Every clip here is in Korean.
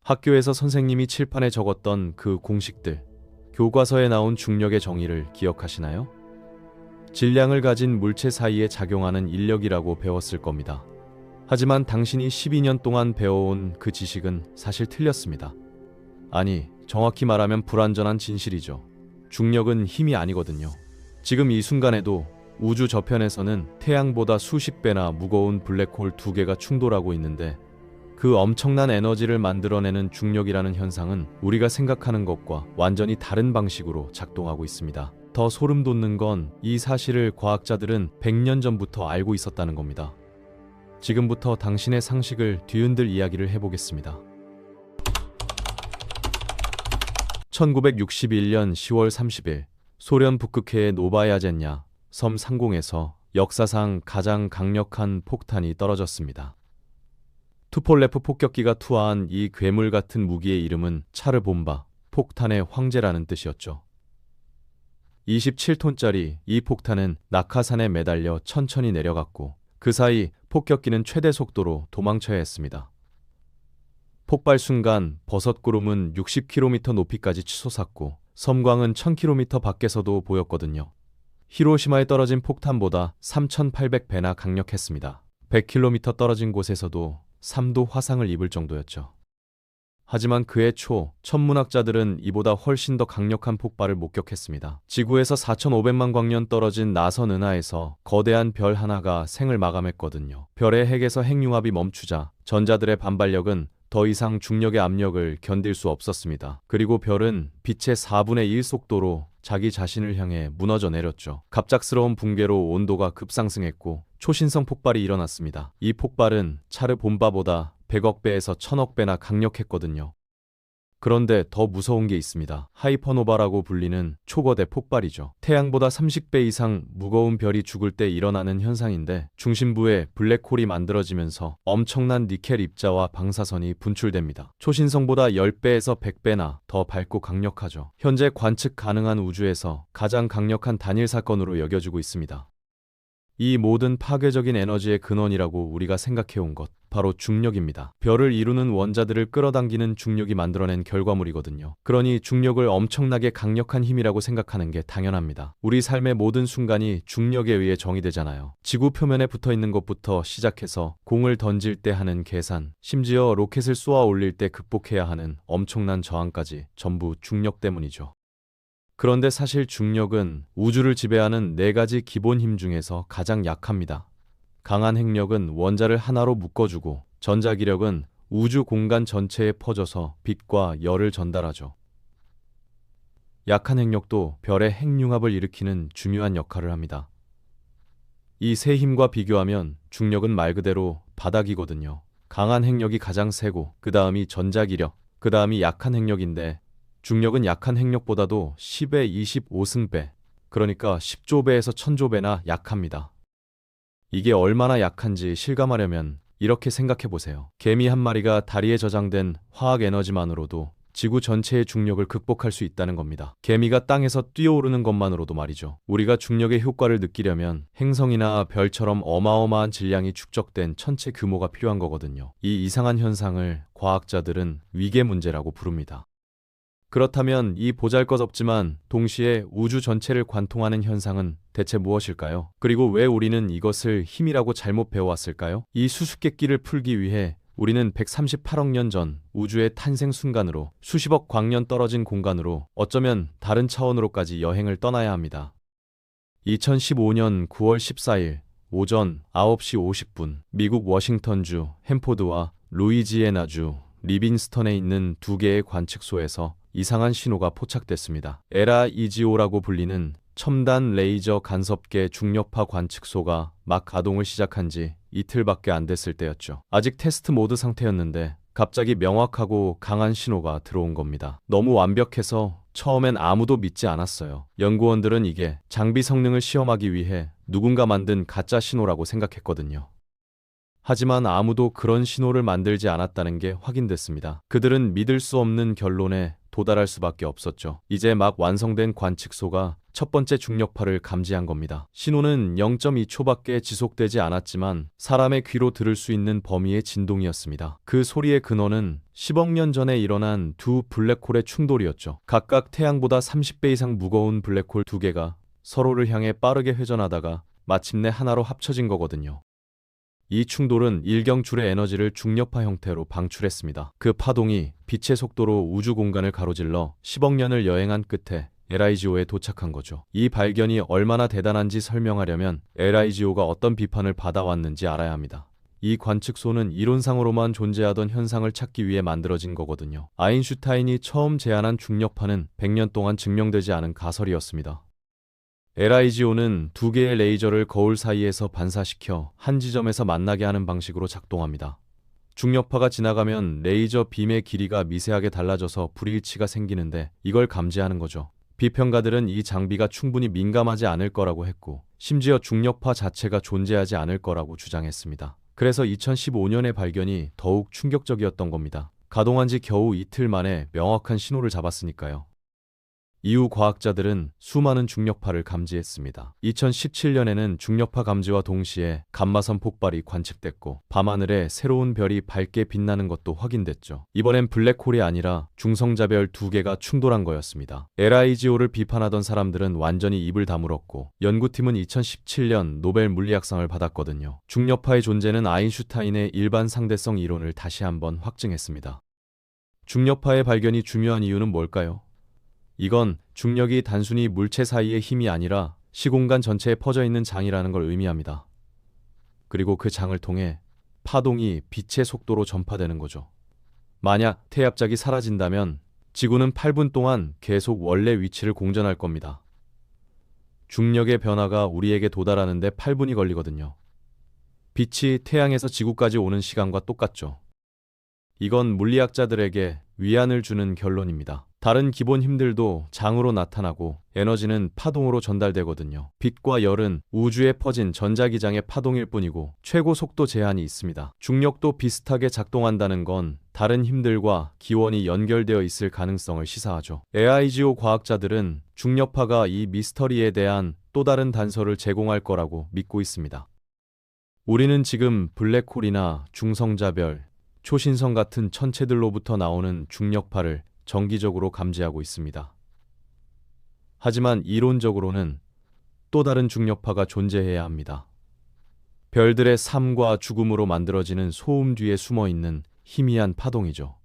학교에서 선생님이 칠판에 적었던 그 공식들, 교과서에 나온 중력의 정의를 기억하시나요? 질량을 가진 물체 사이에 작용하는 인력이라고 배웠을 겁니다. 하지만 당신이 12년 동안 배워온 그 지식은 사실 틀렸습니다. 아니, 정확히 말하면 불완전한 진실이죠. 중력은 힘이 아니거든요. 지금 이 순간에도 우주 저편에서는 태양보다 수십 배나 무거운 블랙홀 두 개가 충돌하고 있는데, 그 엄청난 에너지를 만들어내는 중력이라는 현상은 우리가 생각하는 것과 완전히 다른 방식으로 작동하고 있습니다. 더 소름 돋는 건 이 사실을 과학자들은 100년 전부터 알고 있었다는 겁니다. 지금부터 당신의 상식을 뒤흔들 이야기를 해보겠습니다. 1961년 10월 30일 소련 북극해의 노바야젠야 섬 상공에서 역사상 가장 강력한 폭탄이 떨어졌습니다. 투폴레프 폭격기가 투하한 이 괴물 같은 무기의 이름은 차르본바, 폭탄의 황제라는 뜻이었죠. 27톤짜리 이 폭탄은 낙하산에 매달려 천천히 내려갔고, 그 사이 폭격기는 최대 속도로 도망쳐야 했습니다. 폭발 순간 버섯구름은 60km 높이까지 치솟았고, 섬광은 1000km 밖에서도 보였거든요. 히로시마에 떨어진 폭탄보다 3800배나 강력했습니다. 100km 떨어진 곳에서도 3도 화상을 입을 정도였죠. 하지만 그해 초 천문학자들은 이보다 훨씬 더 강력한 폭발을 목격했습니다. 지구에서 4500만 광년 떨어진 나선 은하에서 거대한 별 하나가 생을 마감했거든요. 별의 핵에서 핵융합이 멈추자 전자들의 반발력은 더 이상 중력의 압력을 견딜 수 없었습니다. 그리고 별은 빛의 4분의 1 속도로 자기 자신을 향해 무너져 내렸죠. 갑작스러운 붕괴로 온도가 급상승했고 초신성 폭발이 일어났습니다. 이 폭발은 차르본바보다 100억 배에서 1000억 배나 강력했거든요. 그런데 더 무서운 게 있습니다. 하이퍼노바라고 불리는 초거대 폭발이죠. 태양보다 30배 이상 무거운 별이 죽을 때 일어나는 현상인데, 중심부에 블랙홀이 만들어지면서 엄청난 니켈 입자와 방사선이 분출됩니다. 초신성보다 10배에서 100배나 더 밝고 강력하죠. 현재 관측 가능한 우주에서 가장 강력한 단일 사건으로 여겨지고 있습니다. 이 모든 파괴적인 에너지의 근원이라고 우리가 생각해온 것, 바로 중력입니다. 별을 이루는 원자들을 끌어당기는 중력이 만들어낸 결과물이거든요. 그러니 중력을 엄청나게 강력한 힘이라고 생각하는 게 당연합니다. 우리 삶의 모든 순간이 중력에 의해 정의되잖아요. 지구 표면에 붙어 있는 것부터 시작해서 공을 던질 때 하는 계산, 심지어 로켓을 쏘아 올릴 때 극복해야 하는 엄청난 저항까지 전부 중력 때문이죠. 그런데 사실 중력은 우주를 지배하는 4가지 기본 힘 중에서 가장 약합니다. 강한 핵력은 원자를 하나로 묶어주고, 전자기력은 우주 공간 전체에 퍼져서 빛과 열을 전달하죠. 약한 핵력도 별의 핵융합을 일으키는 중요한 역할을 합니다. 이 세 힘과 비교하면 중력은 말 그대로 바닥이거든요. 강한 핵력이 가장 세고, 그 다음이 전자기력, 그 다음이 약한 핵력인데, 중력은 약한 핵력보다도 10의 25승배, 그러니까 10조 배에서 1000조 배나 약합니다. 이게 얼마나 약한지 실감하려면 이렇게 생각해 보세요. 개미 한 마리가 다리에 저장된 화학 에너지만으로도 지구 전체의 중력을 극복할 수 있다는 겁니다. 개미가 땅에서 뛰어오르는 것만으로도 말이죠. 우리가 중력의 효과를 느끼려면 행성이나 별처럼 어마어마한 질량이 축적된 천체 규모가 필요한 거거든요. 이 이상한 현상을 과학자들은 위계 문제라고 부릅니다. 그렇다면 이 보잘것없지만 동시에 우주 전체를 관통하는 현상은 대체 무엇일까요? 그리고 왜 우리는 이것을 힘이라고 잘못 배워왔을까요? 이 수수께끼를 풀기 위해 우리는 138억 년 전 우주의 탄생 순간으로 수십억 광년 떨어진 공간으로, 어쩌면 다른 차원으로까지 여행을 떠나야 합니다. 2015년 9월 14일 오전 9시 50분 미국 워싱턴주 햄포드와 루이지애나주 리빈스턴에 있는 2개의 관측소에서 이상한 신호가 포착됐습니다. 에라-EGO라고 불리는 첨단 레이저 간섭계 중력파 관측소가 막 가동을 시작한 지 이틀밖에 안 됐을 때였죠. 아직 테스트 모드 상태였는데 갑자기 명확하고 강한 신호가 들어온 겁니다. 너무 완벽해서 처음엔 아무도 믿지 않았어요. 연구원들은 이게 장비 성능을 시험하기 위해 누군가 만든 가짜 신호라고 생각했거든요. 하지만 아무도 그런 신호를 만들지 않았다는 게 확인됐습니다. 그들은 믿을 수 없는 결론에 도달할 수밖에 없었죠. 이제 막 완성된 관측소가 첫 번째 중력파를 감지한 겁니다. 신호는 0.2초밖에 지속되지 않았지만 사람의 귀로 들을 수 있는 범위의 진동이었습니다. 그 소리의 근원은 10억 년 전에 일어난 두 블랙홀의 충돌이었죠. 각각 태양보다 30배 이상 무거운 블랙홀 두 개가 서로를 향해 빠르게 회전하다가 마침내 하나로 합쳐진 거거든요. 이 충돌은 일경줄의 에너지를 중력파 형태로 방출했습니다. 그 파동이 빛의 속도로 우주 공간을 가로질러 10억 년을 여행한 끝에 LIGO에 도착한 거죠. 이 발견이 얼마나 대단한지 설명하려면 LIGO가 어떤 비판을 받아왔는지 알아야 합니다. 이 관측소는 이론상으로만 존재하던 현상을 찾기 위해 만들어진 거거든요. 아인슈타인이 처음 제안한 중력파는 100년 동안 증명되지 않은 가설이었습니다. LIGO는 두 개의 레이저를 거울 사이에서 반사시켜 한 지점에서 만나게 하는 방식으로 작동합니다. 중력파가 지나가면 레이저 빔의 길이가 미세하게 달라져서 불일치가 생기는데 이걸 감지하는 거죠. 비평가들은 이 장비가 충분히 민감하지 않을 거라고 했고 심지어 중력파 자체가 존재하지 않을 거라고 주장했습니다. 그래서 2015년의 발견이 더욱 충격적이었던 겁니다. 가동한 지 겨우 이틀 만에 명확한 신호를 잡았으니까요. 이후 과학자들은 수많은 중력파를 감지했습니다. 2017년에는 중력파 감지와 동시에 감마선 폭발이 관측됐고 밤하늘에 새로운 별이 밝게 빛나는 것도 확인됐죠. 이번엔 블랙홀이 아니라 중성자별 두 개가 충돌한 거였습니다. LIGO를 비판하던 사람들은 완전히 입을 다물었고 연구팀은 2017년 노벨 물리학상을 받았거든요. 중력파의 존재는 아인슈타인의 일반 상대성 이론을 다시 한번 확증했습니다. 중력파의 발견이 중요한 이유는 뭘까요? 이건 중력이 단순히 물체 사이의 힘이 아니라 시공간 전체에 퍼져 있는 장이라는 걸 의미합니다. 그리고 그 장을 통해 파동이 빛의 속도로 전파되는 거죠. 만약 태압작이 사라진다면 지구는 8분 동안 계속 원래 위치를 공전할 겁니다. 중력의 변화가 우리에게 도달하는데 8분이 걸리거든요. 빛이 태양에서 지구까지 오는 시간과 똑같죠. 이건 물리학자들에게 위안을 주는 결론입니다. 다른 기본 힘들도 장으로 나타나고 에너지는 파동으로 전달되거든요. 빛과 열은 우주에 퍼진 전자기장의 파동일 뿐이고 최고 속도 제한이 있습니다. 중력도 비슷하게 작동한다는 건 다른 힘들과 기원이 연결되어 있을 가능성을 시사하죠. LIGO 과학자들은 중력파가 이 미스터리에 대한 또 다른 단서를 제공할 거라고 믿고 있습니다. 우리는 지금 블랙홀이나 중성자별, 초신성 같은 천체들로부터 나오는 중력파를 정기적으로 감지하고 있습니다. 하지만 이론적으로는 또 다른 중력파가 존재해야 합니다. 별들의 삶과 죽음으로 만들어지는 소음 뒤에 숨어있는 희미한 파동이죠.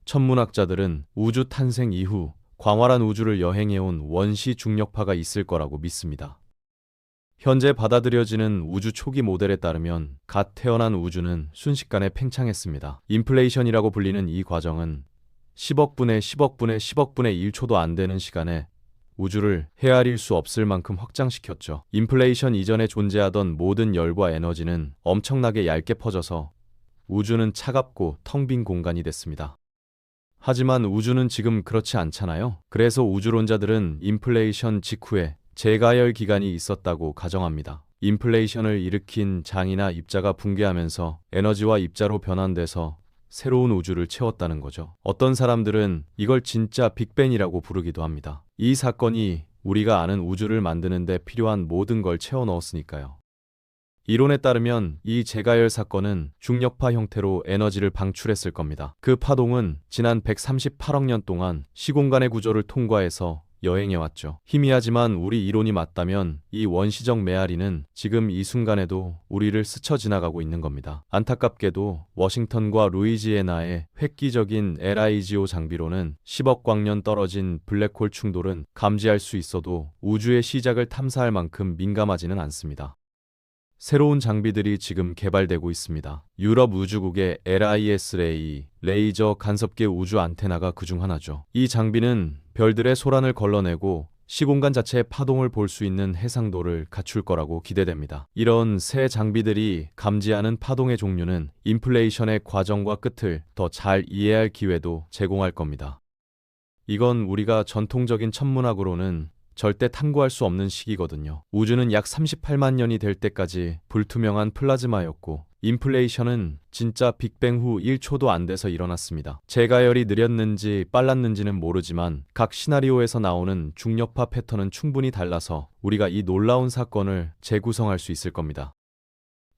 천문학자들은 우주 탄생 이후 광활한 우주를 여행해온 원시 중력파가 있을 거라고 믿습니다. 현재 받아들여지는 우주 초기 모델에 따르면 갓 태어난 우주는 순식간에 팽창했습니다. 인플레이션이라고 불리는 이 과정은 10억 분의 10억 분의 10억 분의 1초도 안 되는 시간에 우주를 헤아릴 수 없을 만큼 확장시켰죠. 인플레이션 이전에 존재하던 모든 열과 에너지는 엄청나게 얇게 퍼져서 우주는 차갑고 텅 빈 공간이 됐습니다. 하지만 우주는 지금 그렇지 않잖아요. 그래서 우주론자들은 인플레이션 직후에 재가열 기간이 있었다고 가정합니다. 인플레이션을 일으킨 장이나 입자가 붕괴하면서 에너지와 입자로 변환돼서 새로운 우주를 채웠다는 거죠. 어떤 사람들은 이걸 진짜 빅뱅이라고 부르기도 합니다. 이 사건이 우리가 아는 우주를 만드는 데 필요한 모든 걸 채워 넣었으니까요. 이론에 따르면 이 재가열 사건은 중력파 형태로 에너지를 방출했을 겁니다. 그 파동은 지난 138억 년 동안 시공간의 구조를 통과해서 여행해왔죠. 희미하지만 우리 이론이 맞다면 이 원시적 메아리는 지금 이 순간에도 우리를 스쳐 지나가고 있는 겁니다. 안타깝게도 워싱턴과 루이지애나의 획기적인 LIGO 장비로는 10억 광년 떨어진 블랙홀 충돌은 감지할 수 있어도 우주의 시작을 탐사할 만큼 민감하지는 않습니다. 새로운 장비들이 지금 개발되고 있습니다. 유럽 우주국의 LISRA 레이저 간섭계 우주 안테나가 그중 하나죠. 이 장비는 별들의 소란을 걸러내고 시공간 자체의 파동을 볼 수 있는 해상도를 갖출 거라고 기대됩니다. 이런 새 장비들이 감지하는 파동의 종류는 인플레이션의 과정과 끝을 더 잘 이해할 기회도 제공할 겁니다. 이건 우리가 전통적인 천문학으로는 절대 탐구할 수 없는 시기거든요. 우주는 약 38만 년이 될 때까지 불투명한 플라즈마였고 인플레이션은 진짜 빅뱅 후 1초도 안 돼서 일어났습니다. 재가열이 느렸는지 빨랐는지는 모르지만 각 시나리오에서 나오는 중력파 패턴은 충분히 달라서 우리가 이 놀라운 사건을 재구성할 수 있을 겁니다.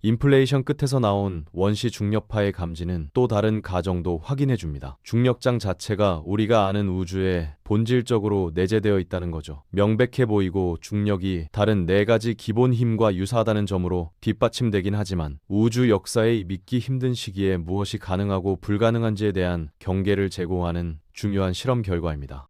인플레이션 끝에서 나온 원시 중력파의 감지는 또 다른 가정도 확인해 줍니다. 중력장 자체가 우리가 아는 우주에 본질적으로 내재되어 있다는 거죠. 명백해 보이고 중력이 다른 네 가지 기본 힘과 유사하다는 점으로 뒷받침되긴 하지만 우주 역사의 믿기 힘든 시기에 무엇이 가능하고 불가능한지에 대한 경계를 제공하는 중요한 실험 결과입니다.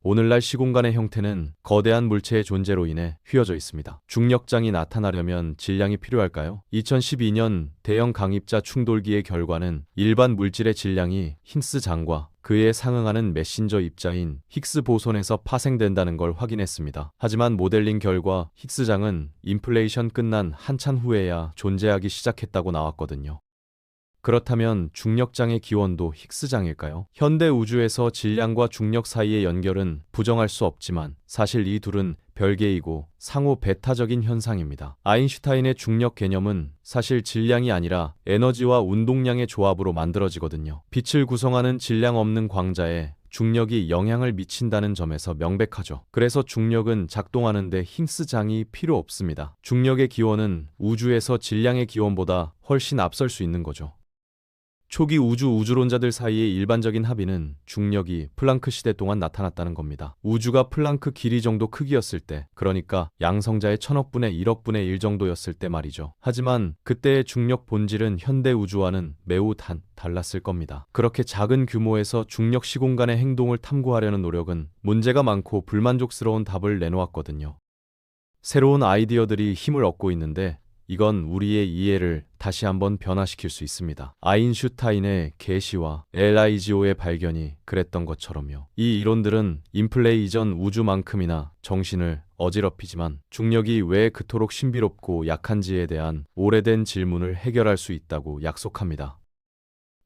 오늘날 시공간의 형태는 거대한 물체의 존재로 인해 휘어져 있습니다. 중력장이 나타나려면 질량이 필요할까요? 2012년 대형 강입자 충돌기의 결과는 일반 물질의 질량이 힌스장과 그에 상응하는 메신저 입자인 힉스 보손에서 파생된다는 걸 확인했습니다. 하지만 모델링 결과 힉스장은 인플레이션 끝난 한참 후에야 존재하기 시작했다고 나왔거든요. 그렇다면 중력장의 기원도 힉스장일까요? 현대 우주에서 질량과 중력 사이의 연결은 부정할 수 없지만 사실 이 둘은 별개이고 상호 배타적인 현상입니다. 아인슈타인의 중력 개념은 사실 질량이 아니라 에너지와 운동량의 조합으로 만들어지거든요. 빛을 구성하는 질량 없는 광자에 중력이 영향을 미친다는 점에서 명백하죠. 그래서 중력은 작동하는데 힉스장이 필요 없습니다. 중력의 기원은 우주에서 질량의 기원보다 훨씬 앞설 수 있는 거죠. 초기 우주론자들 사이의 일반적인 합의는 중력이 플랑크 시대 동안 나타났다는 겁니다. 우주가 플랑크 길이 정도 크기였을 때, 그러니까 양성자의 1000억분의 1억분의 1 정도였을 때 말이죠. 하지만 그때의 중력 본질은 현대 우주와는 매우 달랐을 겁니다. 그렇게 작은 규모에서 중력 시공간의 행동을 탐구하려는 노력은 문제가 많고 불만족스러운 답을 내놓았거든요. 새로운 아이디어들이 힘을 얻고 있는데 이건 우리의 이해를 다시 한번 변화시킬 수 있습니다. 아인슈타인의 계시와 LIGO의 발견이 그랬던 것처럼요. 이 이론들은 인플레이 이전 우주만큼이나 정신을 어지럽히지만 중력이 왜 그토록 신비롭고 약한지에 대한 오래된 질문을 해결할 수 있다고 약속합니다.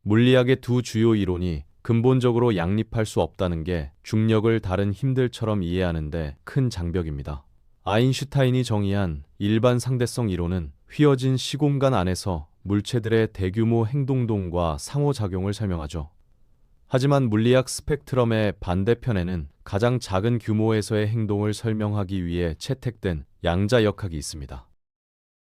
물리학의 두 주요 이론이 근본적으로 양립할 수 없다는 게 중력을 다른 힘들처럼 이해하는데 큰 장벽입니다. 아인슈타인이 정의한 일반 상대성 이론은 휘어진 시공간 안에서 물체들의 대규모 행동동과 상호작용을 설명하죠. 하지만 물리학 스펙트럼의 반대편에는 가장 작은 규모에서의 행동을 설명하기 위해 채택된 양자역학이 있습니다.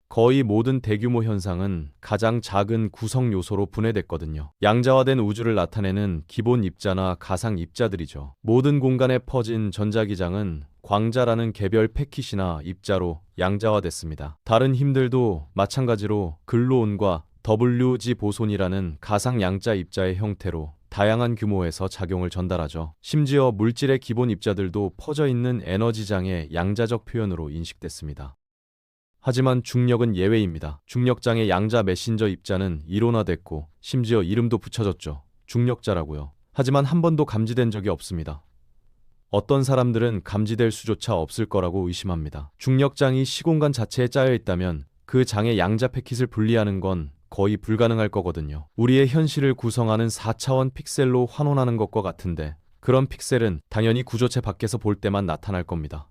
거의 모든 대규모 현상은 가장 작은 구성 요소로 분해됐거든요. 양자화된 우주를 나타내는 기본 입자나 가상 입자들이죠. 모든 공간에 퍼진 전자기장은 광자라는 개별 패킷이나 입자로 양자화됐습니다. 다른 힘들도 마찬가지로 글루온과 WG 보손이라는 가상 양자 입자의 형태로 다양한 규모에서 작용을 전달하죠. 심지어 물질의 기본 입자들도 퍼져 있는 에너지장의 양자적 표현으로 인식됐습니다. 하지만 중력은 예외입니다. 중력장의 양자 메신저 입자는 이론화됐고 심지어 이름도 붙여졌죠. 중력자라고요. 하지만 한 번도 감지된 적이 없습니다. 어떤 사람들은 감지될 수조차 없을 거라고 의심합니다. 중력장이 시공간 자체에 짜여 있다면 그 장의 양자 패킷을 분리하는 건 거의 불가능할 거거든요. 우리의 현실을 구성하는 4차원 픽셀로 환원하는 것과 같은데 그런 픽셀은 당연히 구조체 밖에서 볼 때만 나타날 겁니다.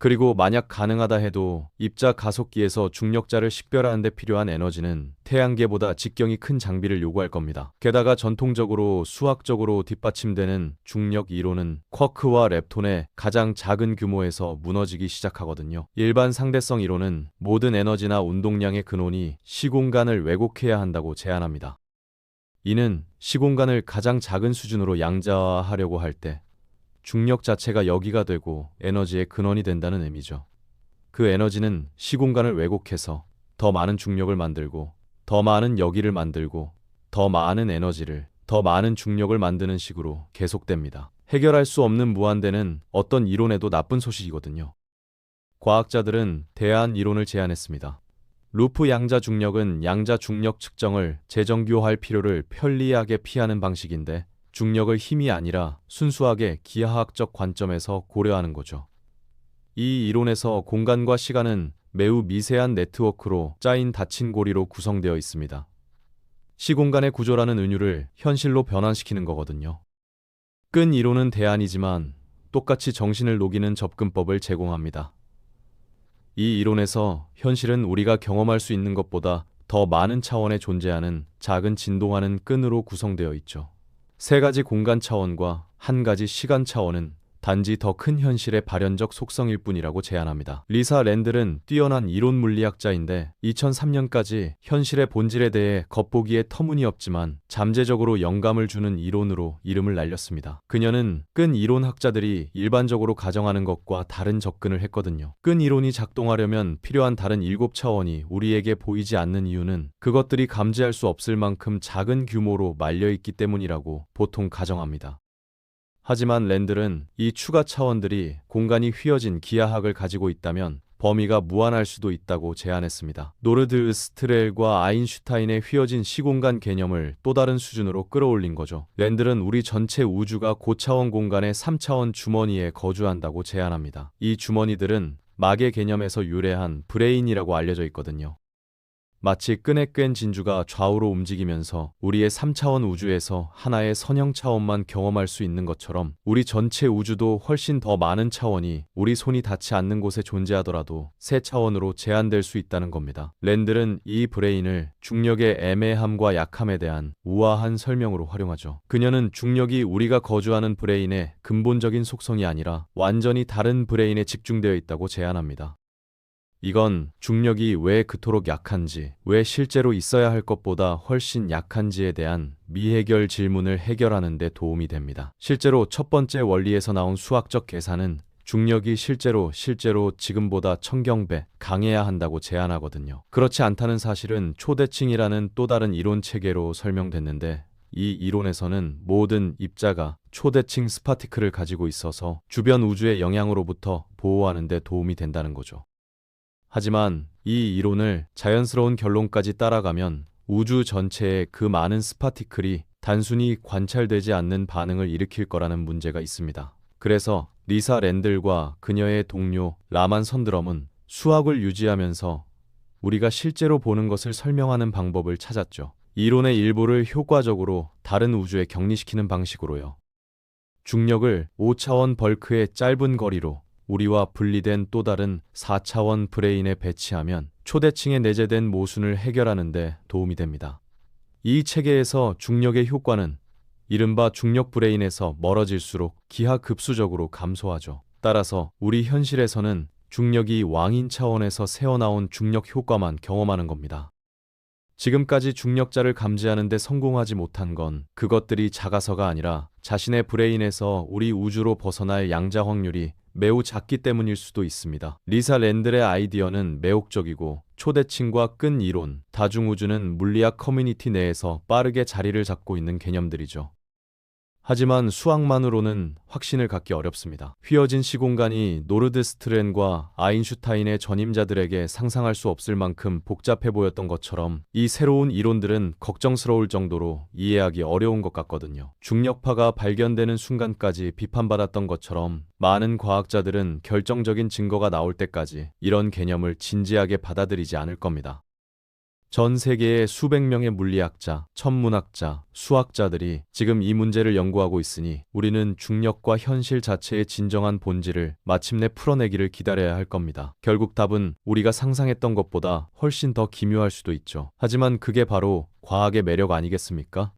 그리고 만약 가능하다 해도 입자 가속기에서 중력자를 식별하는 데 필요한 에너지는 태양계보다 직경이 큰 장비를 요구할 겁니다. 게다가 전통적으로 수학적으로 뒷받침되는 중력 이론은 쿼크와 렙톤의 가장 작은 규모에서 무너지기 시작하거든요. 일반 상대성 이론은 모든 에너지나 운동량의 근원이 시공간을 왜곡해야 한다고 제안합니다. 이는 시공간을 가장 작은 수준으로 양자화하려고 할 때 중력 자체가 여기가 되고 에너지의 근원이 된다는 의미죠. 그 에너지는 시공간을 왜곡해서 더 많은 중력을 만들고 더 많은 여기를 만들고 더 많은 에너지를 더 많은 중력을 만드는 식으로 계속됩니다. 해결할 수 없는 무한대는 어떤 이론에도 나쁜 소식이거든요. 과학자들은 대안 이론을 제안했습니다. 루프 양자 중력은 양자 중력 측정을 재정교할 필요를 편리하게 피하는 방식인데 중력을 힘이 아니라 순수하게 기하학적 관점에서 고려하는 거죠. 이 이론에서 공간과 시간은 매우 미세한 네트워크로 짜인 닫힌 고리로 구성되어 있습니다. 시공간의 구조라는 은유를 현실로 변환시키는 거거든요. 끈 이론은 대안이지만 똑같이 정신을 녹이는 접근법을 제공합니다. 이 이론에서 현실은 우리가 경험할 수 있는 것보다 더 많은 차원에 존재하는 작은 진동하는 끈으로 구성되어 있죠. 세 가지 공간 차원과 한 가지 시간 차원은 단지 더 큰 현실의 발현적 속성일 뿐이라고 제안합니다. 리사 랜들은 뛰어난 이론 물리학자인데 2003년까지 현실의 본질에 대해 겉보기에 터무니없지만 잠재적으로 영감을 주는 이론으로 이름을 날렸습니다. 그녀는 끈 이론학자들이 일반적으로 가정하는 것과 다른 접근을 했거든요. 끈 이론이 작동하려면 필요한 다른 7차원이 우리에게 보이지 않는 이유는 그것들이 감지할 수 없을 만큼 작은 규모로 말려있기 때문이라고 보통 가정합니다. 하지만 랜들은 이 추가 차원들이 공간이 휘어진 기하학을 가지고 있다면 범위가 무한할 수도 있다고 제안했습니다. 노르드 스트렐과 아인슈타인의 휘어진 시공간 개념을 또 다른 수준으로 끌어올린 거죠. 랜들은 우리 전체 우주가 고차원 공간의 3차원 주머니에 거주한다고 제안합니다. 이 주머니들은 막의 개념에서 유래한 브레인이라고 알려져 있거든요. 마치 끈에 꿰인 진주가 좌우로 움직이면서 우리의 3차원 우주에서 하나의 선형 차원만 경험할 수 있는 것처럼 우리 전체 우주도 훨씬 더 많은 차원이 우리 손이 닿지 않는 곳에 존재하더라도 세 차원으로 제한될 수 있다는 겁니다. 랜들은 이 브레인을 중력의 애매함과 약함에 대한 우아한 설명으로 활용하죠. 그녀는 중력이 우리가 거주하는 브레인의 근본적인 속성이 아니라 완전히 다른 브레인에 집중되어 있다고 제안합니다. 이건 중력이 왜 그토록 약한지, 왜 실제로 있어야 할 것보다 훨씬 약한지에 대한 미해결 질문을 해결하는 데 도움이 됩니다. 실제로 첫 번째 원리에서 나온 수학적 계산은 중력이 실제로 지금보다 1000경배 강해야 한다고 제안하거든요. 그렇지 않다는 사실은 초대칭이라는 또 다른 이론 체계로 설명됐는데 이 이론에서는 모든 입자가 초대칭 스파티클을 가지고 있어서 주변 우주의 영향으로부터 보호하는 데 도움이 된다는 거죠. 하지만 이 이론을 자연스러운 결론까지 따라가면 우주 전체에 그 많은 스파티클이 단순히 관찰되지 않는 반응을 일으킬 거라는 문제가 있습니다. 그래서 리사 랜들과 그녀의 동료 라만 선드럼은 수학을 유지하면서 우리가 실제로 보는 것을 설명하는 방법을 찾았죠. 이론의 일부를 효과적으로 다른 우주에 격리시키는 방식으로요. 중력을 5차원 벌크의 짧은 거리로 우리와 분리된 또 다른 4차원 브레인에 배치하면 초대칭에 내재된 모순을 해결하는 데 도움이 됩니다. 이 체계에서 중력의 효과는 이른바 중력 브레인에서 멀어질수록 기하급수적으로 감소하죠. 따라서 우리 현실에서는 중력이 왕인 차원에서 새어나온 중력 효과만 경험하는 겁니다. 지금까지 중력자를 감지하는 데 성공하지 못한 건 그것들이 작아서가 아니라 자신의 브레인에서 우리 우주로 벗어날 양자 확률이 매우 작기 때문일 수도 있습니다. 리사 랜들의 아이디어는 매혹적이고 초대칭과 끈 이론, 다중우주는 물리학 커뮤니티 내에서 빠르게 자리를 잡고 있는 개념들이죠. 하지만 수학만으로는 확신을 갖기 어렵습니다. 휘어진 시공간이 노르드 스트렌과 아인슈타인의 전임자들에게 상상할 수 없을 만큼 복잡해 보였던 것처럼 이 새로운 이론들은 걱정스러울 정도로 이해하기 어려운 것 같거든요. 중력파가 발견되는 순간까지 비판받았던 것처럼 많은 과학자들은 결정적인 증거가 나올 때까지 이런 개념을 진지하게 받아들이지 않을 겁니다. 전 세계의 수백 명의 물리학자, 천문학자, 수학자들이 지금 이 문제를 연구하고 있으니 우리는 중력과 현실 자체의 진정한 본질을 마침내 풀어내기를 기다려야 할 겁니다. 결국 답은 우리가 상상했던 것보다 훨씬 더 기묘할 수도 있죠. 하지만 그게 바로 과학의 매력 아니겠습니까?